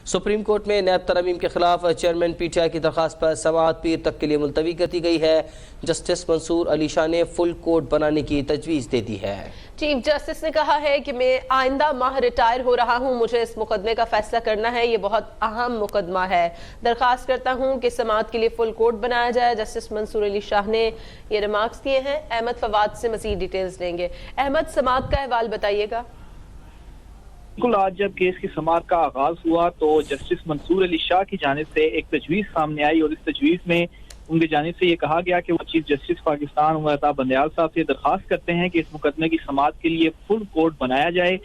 Supreme court میں NAB ترمیم کے خلاف چیئرمین پی ٹی آئی کی درخواست پر سماعت پیر تک کے لیے ملتوی کر دی گئی ہے۔ جسٹس منصور علی شاہ نے فل کورٹ بنانے کی تجویز دے دی ہے۔ چیف جسٹس نے کہا ہے کہ میں آئندہ ماہ ریٹائر ہو رہا ہوں، مجھے اس مقدمے کا فیصلہ کرنا ہے، یہ بہت اہم مقدمہ ہے، درخواست کرتا ہوں کہ سماعت کے لیے فل کورٹ بنایا جائے۔ جسٹس منصور علی شاہ نے یہ ریمارکس کیے ہیں۔ احمد فواد سے مزید ڈیٹیلز لیں گے۔ احمد، سماعت کا احوال بتائیے گا۔ بالکل، آج جب کیس کی سماعت کا آغاز ہوا تو جسٹس منصور علی شاہ کی جانب سے ایک تجویز سامنے آئی، اور اس تجویز میں ان کی جانب سے یہ کہا گیا کہ وہ چیف جسٹس پاکستان عمر عطا بندیال صاحب سے درخواست کرتے ہیں کہ اس مقدمے کی سماعت کے لیے فل کورٹ بنایا جائے۔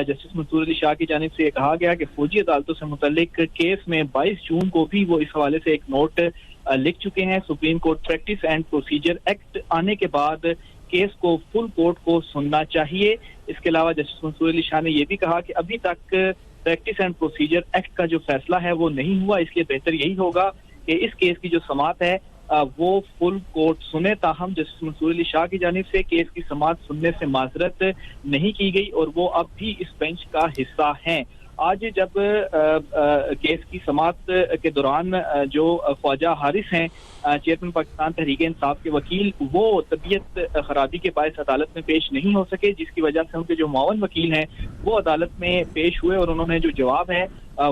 جسٹس منصور علی شاہ کی جانب سے یہ کہا گیا کہ فوجی عدالتوں سے متعلق کیس میں 22 جون کو بھی وہ اس حوالے سے ایک نوٹ لکھ چکے ہیں۔ Supreme court practice and procedure act آنے کے بعد کیس کو فل کورٹ کو سننا چاہیے۔ اس کے علاوہ جسٹس منصور علی شاہ نے یہ بھی کہا کہ ابھی تک پریکٹس اینڈ پروسیجر ایکٹ کا جو فیصلہ ہے وہ نہیں ہوا، اس لیے بہتر یہی ہوگا کہ اس کیس کی جو سماعت ہے وہ فل کورٹ سنے۔ تاہم جسٹس منصور علی شاہ کی جانب سے کیس کی سماعت سننے سے معذرت نہیں کی گئی اور وہ اب بھی اس بینچ کا حصہ ہیں۔ آج جب کیس کی سماعت کے دوران جو خواجہ حارث ہیں، چیئرمین پاکستان تحریک انصاف کے وکیل، وہ طبیعت خرابی کے باعث عدالت میں پیش نہیں ہو سکے، جس کی وجہ سے ان کے جو معاون وکیل ہیں وہ عدالت میں پیش ہوئے اور انہوں نے جو جواب ہے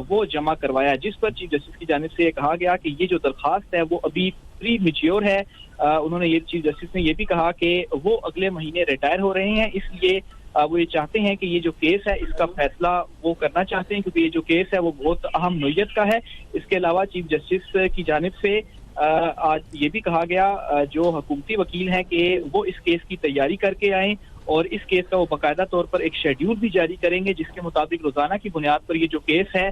وہ جمع کروایا، جس پر چیف جسٹس کی جانب سے یہ کہا گیا کہ یہ جو درخواست ہے وہ ابھی پری میچیور ہے۔ انہوں نے چیف جسٹس نے یہ بھی کہا کہ وہ اگلے مہینے ریٹائر ہو رہے ہیں، اس لیے وہ یہ چاہتے ہیں کہ یہ جو کیس ہے اس کا فیصلہ وہ کرنا چاہتے ہیں، کیونکہ یہ جو کیس ہے وہ بہت اہم نوعیت کا ہے۔ اس کے علاوہ چیف جسٹس کی جانب سے آج یہ بھی کہا گیا جو حکومتی وکیل ہیں کہ وہ اس کیس کی تیاری کر کے آئیں اور اس کیس کا وہ باقاعدہ طور پر ایک شیڈیول بھی جاری کریں گے، جس کے مطابق روزانہ کی بنیاد پر یہ جو کیس ہے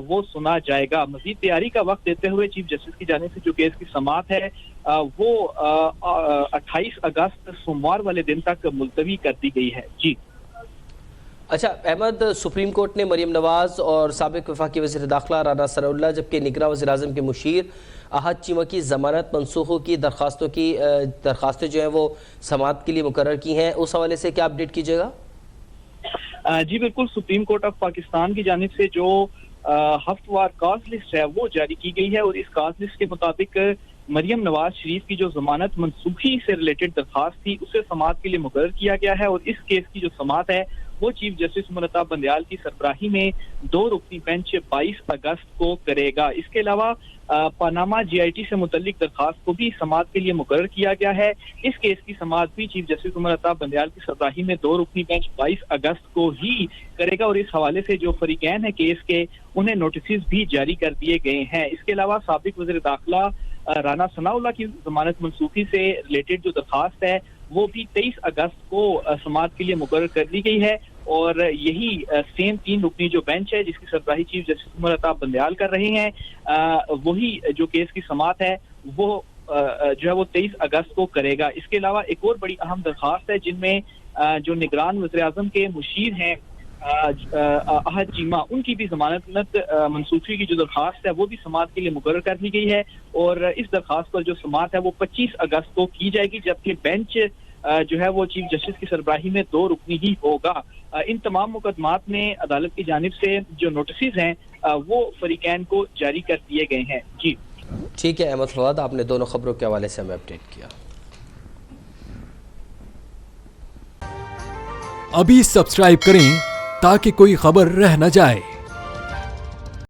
وہ سنا جائے گا۔ مزید تیاری کا وقت دیتے ہوئے چیف جسٹس کی جانب سے جو کیس کی سماعت ہے وہ 28 اگست سوموار والے دن تک ملتوی کر دی گئی ہے۔ جی اچھا احمد، سپریم کورٹ نے مریم نواز اور سابق وفاقی وزیر داخلہ رانا ثناءاللہ جبکہ نگراں وزیر اعظم کے مشیر احد چیمہ کی ضمانت منسوخی کی درخواستیں جو ہیں وہ سماعت کے لیے مقرر کی ہیں، اس حوالے سے کیا اپڈیٹ کیجیے گا؟ جی بالکل، سپریم کورٹ آف پاکستان کی جانب سے جو ہفتہ وار کاز لسٹ ہے وہ جاری کی گئی ہے، اور اس کاز لسٹ کے مطابق مریم نواز شریف کی جو ضمانت منسوخی سے ریلیٹڈ درخواست تھی اسے سماعت کے لیے مقرر کیا گیا ہے، اور اس کیس کی جو سماعت ہے وہ چیف جسٹس عمر عطا بندیال کی سربراہی میں 2 رکنی بینچ 22 اگست کو کرے گا۔ اس کے علاوہ پاناما جی آئی ٹی سے متعلق درخواست کو بھی سماعت کے لیے مقرر کیا گیا ہے۔ اس کیس کی سماعت بھی چیف جسٹس عمر عطا بندیال کی سربراہی میں 2 رکنی بینچ 22 اگست کو ہی کرے گا، اور اس حوالے سے جو فریقین ہیں کیس کے انہیں نوٹسز بھی جاری کر دیے گئے ہیں۔ اس کے علاوہ سابق وزیر داخلہ رانا ثناءاللہ کی ضمانت منسوخی سے ریلیٹڈ جو درخواست ہے وہ بھی 23 اگست کو سماعت کے لیے مقرر کر دی گئی ہے، اور یہی سیم 3 رکنی جو بینچ ہے جس کی سربراہی چیف جسٹس عمر عطا بندیال کر رہے ہیں، وہی جو کیس کی سماعت ہے وہ جو ہے وہ 23 اگست کو کرے گا۔ اس کے علاوہ ایک اور بڑی اہم درخواست ہے جن میں جو نگران وزیر اعظم کے مشیر ہیں احد چیمہ، ان کی بھی ضمانت منسوخی کی جو درخواست ہے وہ بھی سماعت کے لیے مقرر کر دی گئی ہے، اور اس درخواست پر جو سماعت ہے وہ 25 اگست کو کی جائے گی، جبکہ بینچ جو ہے وہ چیف جسٹس کی سربراہی میں 2 رکنی ہی ہوگا۔ ان تمام مقدمات میں عدالت کی جانب سے جو نوٹسز ہیں وہ فریقین کو جاری کر دیے گئے ہیں۔ جی ٹھیک ہے احمد فواد، آپ نے دونوں خبروں کے حوالے سے ہمیں اپڈیٹ کیا۔ ابھی سبسکرائب کریں تاکہ کوئی خبر رہ نہ جائے۔